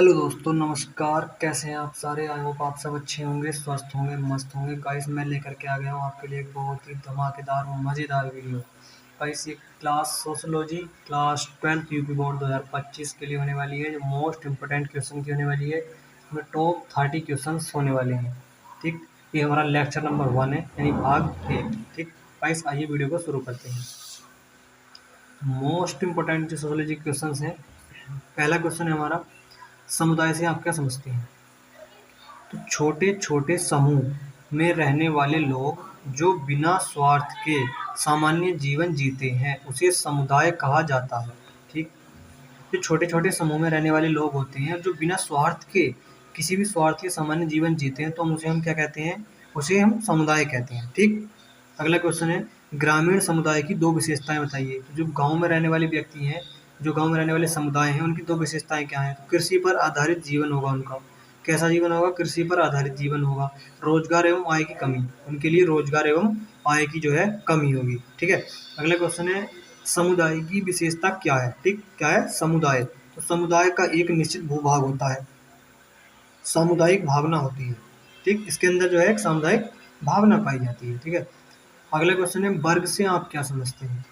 Hello दोस्तों, नमस्कार। कैसे हैं आप सारे? आई होप आप सब अच्छे होंगे, स्वस्थ होंगे, मस्त होंगे। गाइस, मैं लेकर के आ गया हूँ आपके लिए एक बहुत ही धमाकेदार और मज़ेदार वीडियो। गाइस, ये class sociology class 12th UP board 2025 के लिए होने वाली है, जो मोस्ट इंपोर्टेंट क्वेश्चन की होने वाली है। इसमें टॉप 30 क्वेश्चन होने वाले हैं। ठीक, ये हमारा लेक्चर नंबर 1 है, यानी भाग 1। ठीक गाइस, आइए वीडियो को शुरू करते हैं। मोस्ट इंपोर्टेंट जो सोशोलॉजी क्वेश्चन हैं, पहला क्वेश्चन है हमारा, समुदाय से आप क्या समझते हैं? तो छोटे छोटे समूह में रहने वाले लोग जो बिना स्वार्थ के सामान्य जीवन जीते हैं, उसे समुदाय कहा जाता है। ठीक, जो छोटे छोटे समूह में रहने वाले लोग होते हैं, जो बिना स्वार्थ के किसी भी स्वार्थ के सामान्य जीवन जीते हैं, तो हम क्या कहते हैं? उसे हम समुदाय कहते हैं। ठीक, अगला क्वेश्चन है, ग्रामीण समुदाय की दो विशेषताएं बताइए। तो जो गांव में रहने वाले व्यक्ति हैं, जो गांव में रहने वाले समुदाय हैं, उनकी दो विशेषताएं क्या हैं? तो कृषि पर आधारित जीवन होगा उनका। कैसा जीवन होगा? कृषि पर आधारित जीवन होगा। रोजगार एवं आय की कमी, उनके लिए रोजगार एवं आय की जो है कमी होगी। ठीक है, अगला क्वेश्चन है, समुदाय की विशेषता क्या है? ठीक, क्या है? समुदाय। तो समुदाय का एक निश्चित भूभाग होता है, सामुदायिक भावना होती है। ठीक, इसके अंदर जो है एक सामुदायिक भावना पाई जाती है। ठीक है, अगला क्वेश्चन है, वर्ग से आप क्या समझते हैं?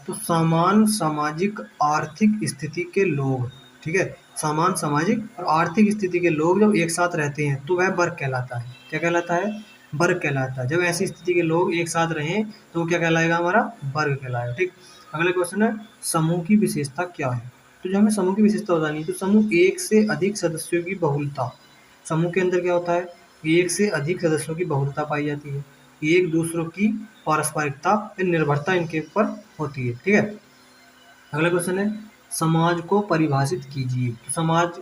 तो समान सामाजिक आर्थिक स्थिति के लोग। ठीक है, समान सामाजिक और आर्थिक स्थिति के लोग जब एक साथ रहते हैं, तो वह वर्ग कहलाता है। क्या कहलाता है? वर्ग कहलाता है। जब ऐसी स्थिति के लोग एक साथ रहें, तो वो क्या कहलाएगा? हमारा वर्ग कहलाएगा। ठीक, अगला क्वेश्चन है, समूह की विशेषता क्या है? तो जो हमें समूह की विशेषता बतानी है, तो समूह एक से अधिक सदस्यों की बहुलता। समूह के अंदर क्या होता है? एक से अधिक सदस्यों की बहुलता पाई जाती है। एक दूसरों की पारस्परिकता या निर्भरता इनके ऊपर होती है। ठीक है, अगला क्वेश्चन है, समाज को परिभाषित कीजिए। तो समाज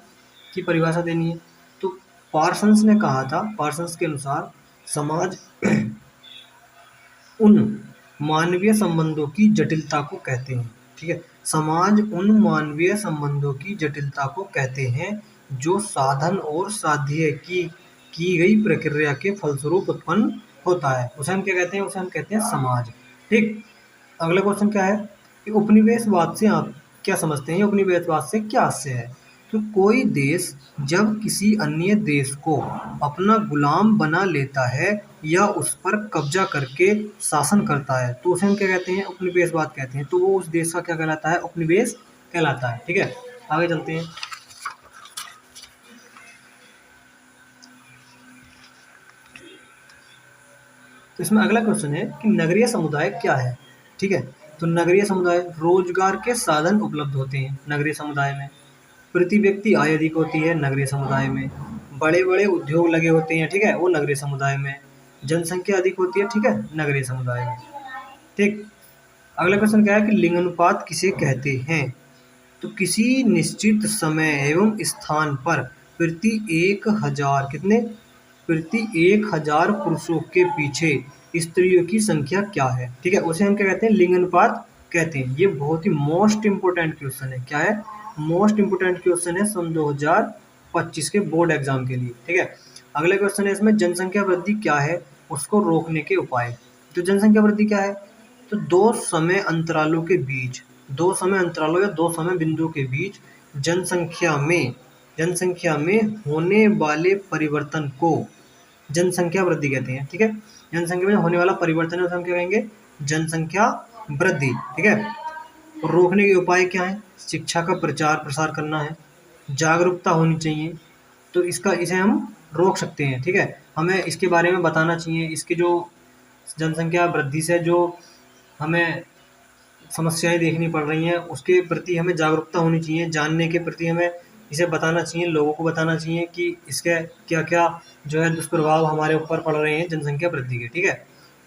की परिभाषा देनी है। तो पार्सन्स ने कहा था, पार्सन्स के अनुसार समाज उन मानवीय संबंधों की जटिलता को कहते हैं। ठीक है, समाज उन मानवीय संबंधों की जटिलता को कहते हैं जो साधन और साध्य की गई प्रक्रिया के फलस्वरूप उत्पन्न होता है। उसे हम क्या कहते हैं? उसे हम कहते हैं समाज। ठीक, अगला क्वेश्चन क्या है कि उपनिवेशवाद से आप क्या समझते हैं? उपनिवेशवाद से क्या आशय है? तो कोई देश जब किसी अन्य देश को अपना गुलाम बना लेता है या उस पर कब्जा करके शासन करता है, तो उसे हम क्या कहते हैं? उपनिवेशवाद कहते हैं। तो वो उस देश का क्या कहलाता है? उपनिवेश कहलाता है। ठीक है, आगे चलते हैं। तो इसमें अगला क्वेश्चन है कि नगरीय समुदाय क्या है? ठीक है, तो नगरीय समुदाय, रोजगार के साधन उपलब्ध होते हैं नगरीय समुदाय में। प्रति व्यक्ति आय अधिक होती है नगरीय समुदाय में। बड़े बड़े उद्योग लगे होते हैं, ठीक है, वो नगरीय समुदाय में। जनसंख्या अधिक होती है, ठीक है, नगरीय समुदाय में। ठीक, अगला क्वेश्चन क्या है कि लिंग अनुपात किसे कहते हैं? तो किसी निश्चित समय एवं स्थान पर प्रति 1000 कितने? प्रति 1000 पुरुषों के पीछे स्त्रियों की संख्या क्या है? ठीक है, उसे हम क्या कहते हैं? लिंग अनुपात कहते हैं। ये बहुत ही मोस्ट इंपोर्टेंट क्वेश्चन है। क्या है? मोस्ट इंपोर्टेंट क्वेश्चन है सन 2025 के बोर्ड एग्जाम के लिए। ठीक है, अगला क्वेश्चन है इसमें, जनसंख्या वृद्धि क्या है, उसको रोकने के उपाय। तो जनसंख्या वृद्धि क्या है? तो दो समय अंतरालों के बीच, दो समय अंतरालों या दो समय बिंदुओं के बीच जनसंख्या में होने वाले परिवर्तन को जनसंख्या वृद्धि कहते हैं। ठीक है, जनसंख्या में होने वाला परिवर्तन है, उसे हम क्या कहेंगे? जनसंख्या वृद्धि। ठीक है, और रोकने के उपाय क्या है? शिक्षा का प्रचार प्रसार करना है, जागरूकता होनी चाहिए, तो इसे हम रोक सकते हैं। ठीक है, हमें इसके बारे में बताना चाहिए, इसके जो जनसंख्या वृद्धि से जो हमें समस्याएं देखनी पड़ रही हैं, उसके प्रति हमें जागरूकता होनी चाहिए, जानने के प्रति हमें इसे बताना चाहिए, लोगों को बताना चाहिए कि इसके क्या क्या जो है दुष्प्रभाव हमारे ऊपर पड़ रहे हैं जनसंख्या वृद्धि के। ठीक है,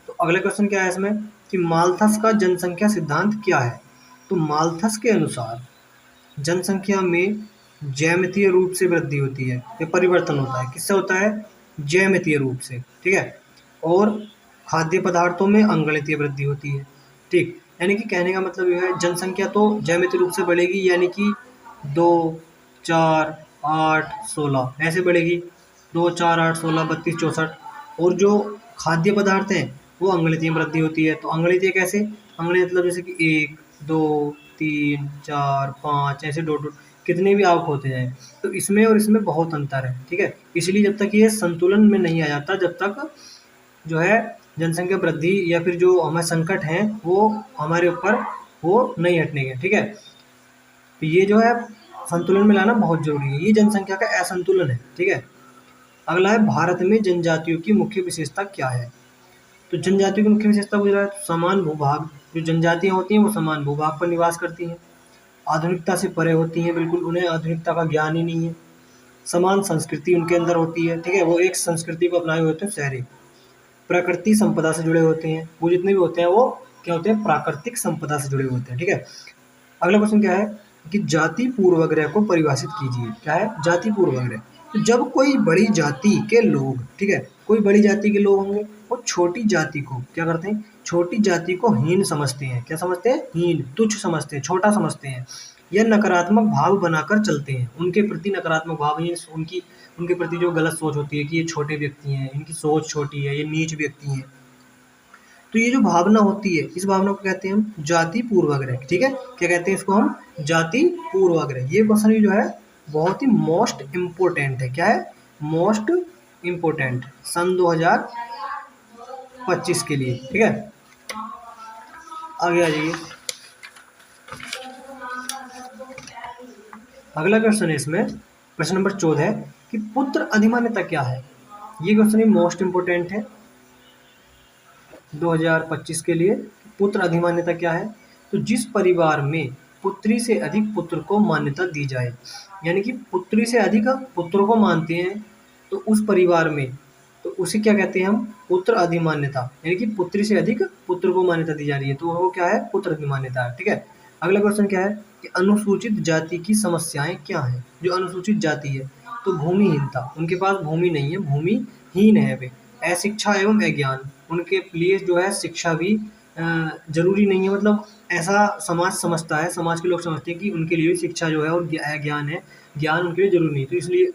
तो अगला क्वेश्चन क्या है इसमें कि माल्थस का जनसंख्या सिद्धांत क्या है? तो माल्थस के अनुसार जनसंख्या में ज्यामितीय रूप से वृद्धि होती है, ये परिवर्तन होता है। किससे होता है? ज्यामितीय रूप से। ठीक है, और खाद्य पदार्थों में अंगणितीय वृद्धि होती है। ठीक, यानी कि कहने का मतलब यह है, जनसंख्या तो ज्यामितीय रूप से बढ़ेगी, यानी कि 2, 4, 8, 16 ऐसे बढ़ेगी। 2, 4, 8, 16, 32, 64। और जो खाद्य पदार्थ हैं, वो अंगणितीय वृद्धि होती है। तो अंगणितीय कैसे? अंगणितीय मतलब जैसे कि 1, 2, 3, 4, 5 ऐसे डॉट डॉट, कितने भी आवक होते जाएं, तो इसमें और इसमें बहुत अंतर है, ठीक है। इसलिए जब तक ये संतुलन में नहीं आ जाता, जब तक जो है जनसंख्या वृद्धि या फिर जो हमारे संकट हैं वो हमारे ऊपर वो नहीं हटने के, ठीक है। तो ये जो है संतुलन में लाना बहुत जरूरी है, ये जनसंख्या का असंतुलन है, ठीक है। अगला है भारत में जनजातियों की मुख्य विशेषता क्या है। तो जनजातियों की मुख्य विशेषता पूछ रहा है, तो समान भूभाग, जो जनजातियां होती हैं वो समान भूभाग पर निवास करती हैं, आधुनिकता से परे होती हैं, बिल्कुल उन्हें आधुनिकता का ज्ञान ही नहीं है, समान संस्कृति उनके अंदर होती है, ठीक है, वो एक संस्कृति को अपनाए हुए होते हैं शहरी, प्रकृति संपदा से जुड़े होते हैं, वो जितने भी होते हैं वो क्या होते हैं, प्राकृतिक संपदा से जुड़े होते हैं, ठीक है। अगला क्वेश्चन क्या है कि जाति पूर्वग्रह को परिभाषित कीजिए। क्या है जाति पूर्वग्रह, तो जब कोई बड़ी जाति के लोग, ठीक है, कोई बड़ी जाति के लोग होंगे, वो छोटी जाति को क्या करते हैं, छोटी जाति को हीन समझते हैं, क्या समझते हैं, हीन, तुच्छ समझते हैं, छोटा समझते हैं, या नकारात्मक भाव बनाकर चलते हैं, उनके प्रति नकारात्मक भाव, ये उनकी उनके प्रति जो गलत सोच होती है कि ये छोटे व्यक्ति हैं, इनकी सोच छोटी है, ये नीच व्यक्ति हैं, तो ये जो भावना होती है, इस भावना को कहते हैं हम जाति पूर्वाग्रह, ठीक है। क्या कहते हैं इसको हम, जाति पूर्वाग्रह। ये क्वेश्चन जो है बहुत ही मोस्ट इम्पोर्टेंट है। क्या है, मोस्ट इम्पोर्टेंट, सन 2025 के लिए, ठीक है। आगे आ जाइए, अगला क्वेश्चन है इसमें, प्रश्न नंबर 14 है कि पुत्र अधिमान्यता क्या है। ये क्वेश्चन ही मोस्ट इम्पोर्टेंट है 2025 के लिए। पुत्र अधिमान्यता क्या है, तो जिस परिवार में पुत्री से अधिक पुत्र को मान्यता दी जाए, यानी कि पुत्री से अधिक पुत्र को मानते हैं तो उस परिवार में, तो उसे क्या कहते हैं हम, पुत्र अधिमान्यता, यानी कि पुत्री से अधिक पुत्र को मान्यता दी जा रही है तो वो क्या है, पुत्र अधिमान्यता है, ठीक है। अगला क्वेश्चन क्या है कि अनुसूचित जाति की समस्याएं क्या है। जो अनुसूचित जाति है, तो भूमिहीनता, उनके पास भूमि नहीं है, भूमिहीन है वे, अशिक्षा एवं अज्ञान, उनके लिए जो है शिक्षा भी जरूरी नहीं है, मतलब ऐसा समाज समझता है, समाज के लोग समझते हैं कि उनके लिए शिक्षा जो है और ज्ञान है, ज्ञान उनके लिए जरूरी नहीं, तो इसलिए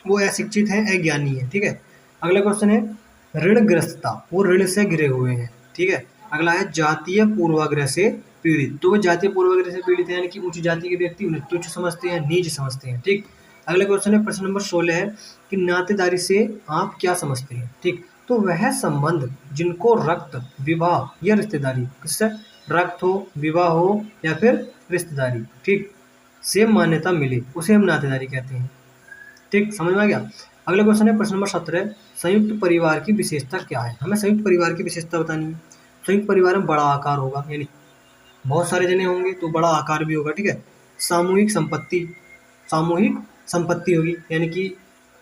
वो अशिक्षित है, अज्ञानी है, ठीक है। अगला क्वेश्चन है ऋणग्रस्तता, वो ऋण से घिरे हुए हैं, ठीक है। अगला है जातीय पूर्वाग्रह से पीड़ित, तो वो जातीय पूर्वाग्रह से पीड़ित है, यानी कि ऊंची जाति के व्यक्ति उन्हें तुच्छ समझते हैं, नीच समझते हैं, ठीक। अगला क्वेश्चन है प्रश्न नंबर 16 है कि नातेदारी से आप क्या समझते हैं, ठीक। तो वह संबंध जिनको रक्त, विवाह या रिश्तेदारी, किससे, रक्त हो, विवाह हो या फिर रिश्तेदारी, ठीक, से मान्यता मिले, उसे हम नातेदारी कहते हैं, ठीक, समझ में आ गया। अगला क्वेश्चन है प्रश्न नंबर 17, संयुक्त परिवार की विशेषता क्या है। हमें संयुक्त परिवार की विशेषता बतानी है। संयुक्त परिवार में बड़ा आकार होगा, यानी बहुत सारे जने होंगे तो बड़ा आकार भी होगा, ठीक है। सामूहिक संपत्ति, सामूहिक संपत्ति होगी, यानी कि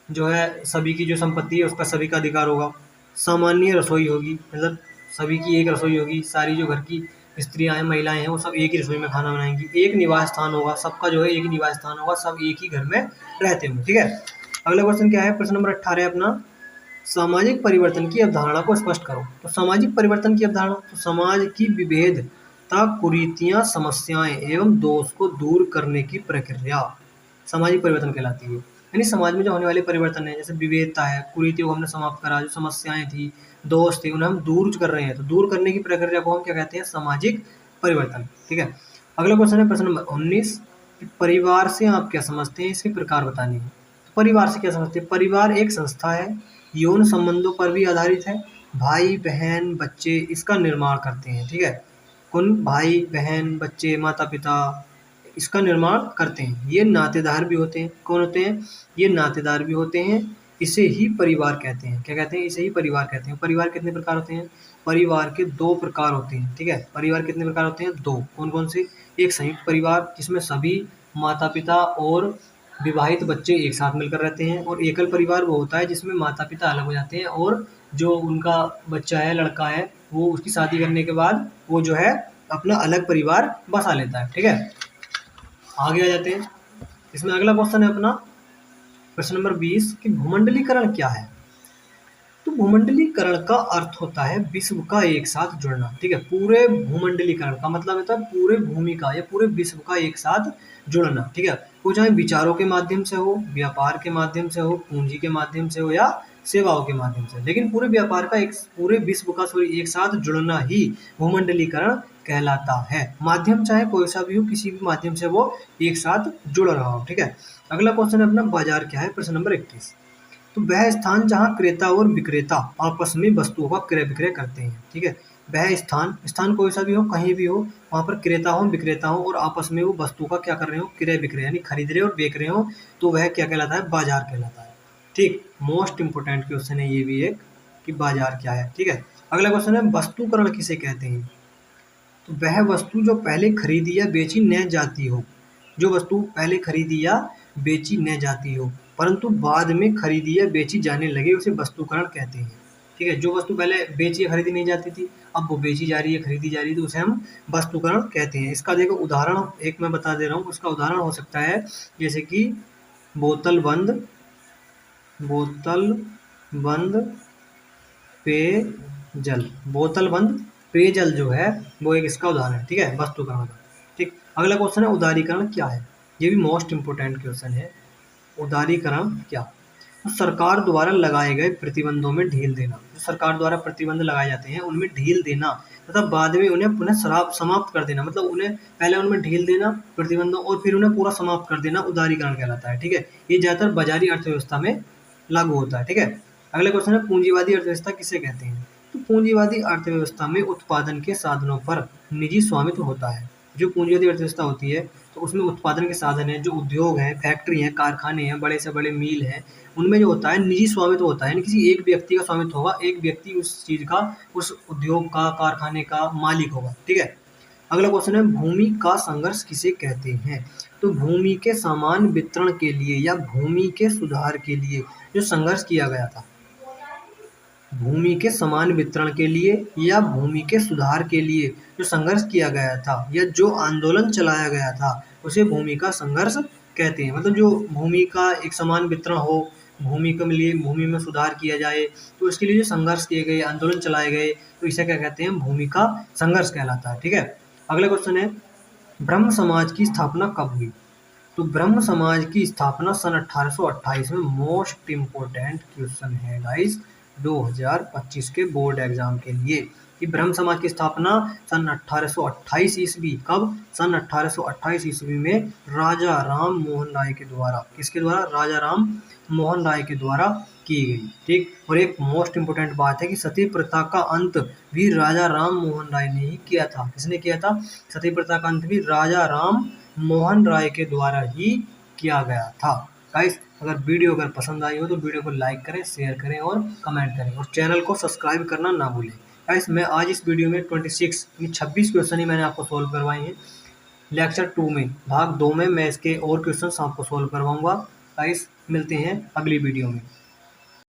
जो है सभी की जो संपत्ति है उस पर सभी का अधिकार होगा। सामान्य रसोई होगी, मतलब सभी की एक रसोई होगी, सारी जो घर की स्त्रियां हैं, महिलाएं हैं, वो सब एक ही रसोई में खाना बनाएंगी। एक निवास स्थान होगा, सबका जो है एक ही निवास स्थान होगा, सब एक ही घर में रहते होंगे, ठीक है। अगला क्वेश्चन क्या है, प्रश्न नंबर 18 है अपना, सामाजिक परिवर्तन की अवधारणा को स्पष्ट करो। तो सामाजिक परिवर्तन की अवधारणा, तो समाज की विभेदता, कुरीतियां, समस्याएं एवं दोष को दूर करने की प्रक्रिया सामाजिक परिवर्तन कहलाती है। यानी समाज में जो होने वाले परिवर्तन है, जैसे विभेदता है, कुरीतियों को हमने समाप्त करा, जो समस्याएं थी, दोष थे, उन्हें हम दूर कर रहे हैं, तो दूर करने की प्रक्रिया को हम क्या कहते हैं, सामाजिक परिवर्तन, ठीक है। अगला क्वेश्चन है प्रश्न नंबर 19, परिवार से आप क्या समझते हैं, इसके प्रकार बताने हैं। परिवार से क्या समझते हैं, परिवार एक संस्था है, यौन संबंधों पर भी आधारित है, भाई बहन बच्चे इसका निर्माण करते हैं, ठीक है। कौन, भाई बहन बच्चे माता पिता इसका निर्माण करते हैं। ये नातेदार भी होते हैं, कौन होते हैं, ये नातेदार भी होते हैं, इसे ही परिवार कहते हैं। क्या कहते हैं, इसे ही परिवार कहते हैं। परिवार कितने प्रकार होते हैं, परिवार के 2 प्रकार होते हैं, ठीक है। परिवार कितने प्रकार होते हैं, 2, कौन कौन से, एक संयुक्त परिवार जिसमें सभी माता पिता और विवाहित बच्चे एक साथ मिलकर रहते हैं, और एकल परिवार वो होता है जिसमें माता पिता अलग हो जाते हैं और जो उनका बच्चा है, लड़का है, वो उसकी शादी करने के बाद वो जो है अपना अलग परिवार बसा लेता है, ठीक है। आगे आ जाते हैं, इसमें अगला क्वेश्चन है अपना प्रश्न नंबर 20 कि भूमंडलीकरण क्या है। तो भूमंडलीकरण का अर्थ होता है विश्व का एक साथ जुड़ना, ठीक है। पूरे भूमंडलीकरण का मतलब होता है पूरे भूमि का या पूरे विश्व का एक साथ जुड़ना, ठीक है। वो चाहे विचारों के माध्यम से हो, व्यापार के माध्यम से हो, पूंजी के माध्यम से हो या सेवाओं के माध्यम से, लेकिन पूरे व्यापार का एक, पूरे विश्व का एक साथ जुड़ना ही भूमंडलीकरण कहलाता है। माध्यम चाहे कोई सा भी हो, किसी भी माध्यम से वो एक साथ जुड़ रहा हो। ठीक है, अगला क्वेश्चन है अपना बाजार क्या है, प्रश्न नंबर 21। तो वह स्थान जहाँ क्रेता और विक्रेता आपस में वस्तुओं का क्रय विक्रय करते हैं। ठीक है, वह स्थान, स्थान कोई सा भी हो, कहीं भी हो, वहाँ पर क्रेता हो विक्रेता हो और आपस में वो वस्तु का क्या कर रहे हो, क्रय विक्रय यानी खरीद रहे हो और बेच रहे हो, तो वह क्या कहलाता है, बाजार कहलाता है। ठीक, मोस्ट इंपोर्टेंट क्वेश्चन है ये भी एक, कि बाजार क्या है। ठीक है, अगला क्वेश्चन है वस्तुकरण किसे कहते हैं। तो वह वस्तु जो पहले खरीदी या बेची न जाती हो, जो वस्तु पहले खरीदी या बेची न जाती हो परंतु बाद में खरीदी या बेची जाने लगे, उसे वस्तुकरण कहते हैं। ठीक है, जो वस्तु पहले बेची या खरीदी नहीं जाती थी, अब वो बेची जा रही है, खरीदी जा रही है, तो उसे हम वस्तुकरण कहते हैं। इसका देखो उदाहरण एक मैं बता दे रहा हूँ, उसका उदाहरण हो सकता है जैसे कि बोतल बंद, बोतल बंद पेयजल, बोतल बंद पेयजल जो है वो एक इसका उदाहरण है। ठीक है, वस्तुकरण का। ठीक, अगला क्वेश्चन है उदारीकरण क्या है, ये भी मोस्ट इंपोर्टेंट क्वेश्चन है। उदारीकरण क्या, तो सरकार द्वारा लगाए गए प्रतिबंधों में ढील देना। जो सरकार द्वारा प्रतिबंध लगाए जाते हैं उनमें ढील देना तथा बाद में उन्हें पुनः समाप्त कर देना, मतलब उन्हें पहले उनमें ढील देना प्रतिबंधों और फिर उन्हें पूरा समाप्त कर देना, उदारीकरण कहलाता है। ठीक है, ये ज्यादातर बाजारी अर्थव्यवस्था में लागू होता है। ठीक है, अगला क्वेश्चन है पूंजीवादी अर्थव्यवस्था किसे कहते हैं। तो पूंजीवादी अर्थव्यवस्था में उत्पादन के साधनों पर निजी स्वामित्व होता है। जो पूंजीवादी अर्थव्यवस्था होती है तो उसमें उत्पादन के साधन है, जो उद्योग है, फैक्ट्री है, कारखाने हैं, बड़े से बड़े मील है, उनमें जो होता है निजी स्वामित्व होता है, यानी किसी एक व्यक्ति का स्वामित्व होगा, एक व्यक्ति उस चीज का, उस उद्योग का, कारखाने का मालिक होगा। ठीक है, अगला क्वेश्चन है भूमि का संघर्ष किसे कहते हैं। तो भूमि के समान वितरण के लिए या भूमि के सुधार के लिए जो संघर्ष किया गया था, भूमि के समान वितरण के लिए या भूमि के सुधार के लिए जो संघर्ष किया गया था या जो आंदोलन चलाया गया था, उसे भूमि का संघर्ष कहते हैं। मतलब जो भूमि का एक समान वितरण हो, भूमि के लिए भूमि में सुधार किया जाए, तो इसके लिए जो संघर्ष किए गए, आंदोलन चलाए गए, तो इसे क्या कहते हैं, भूमि का संघर्ष कहलाता है। ठीक है, अगला क्वेश्चन है ब्रह्म समाज की स्थापना कब हुई। तो ब्रह्म समाज की स्थापना सन 1828 में, मोस्ट इम्पोर्टेंट क्वेश्चन है गाइस 2025 के बोर्ड एग्जाम के लिए, कि ब्रह्म समाज की स्थापना सन 1828 ईस्वी, कब, सन 1828 ईस्वी में राजा राम मोहन राय के द्वारा, किसके द्वारा, राजा राम मोहन राय के द्वारा की गई। ठीक, और एक मोस्ट इम्पोर्टेंट बात है कि सती प्रथा का अंत भी राजा राम मोहन राय ने ही किया था। किसने किया था, सती प्रथा का अंत भी राजा राम मोहन राय के द्वारा ही किया गया था। गाइस, अगर वीडियो अगर पसंद आई हो तो वीडियो को लाइक करें, शेयर करें और कमेंट करें और चैनल को सब्सक्राइब करना ना भूलें। गाइस, मैं आज इस वीडियो में 26 क्वेश्चन ही मैंने आपको सोल्व करवाए हैं। लेक्चर 2 में, भाग 2 में मैं इसके और क्वेश्चन आपको सोल्व करवाऊंगा। गाइस, मिलते हैं अगली वीडियो में।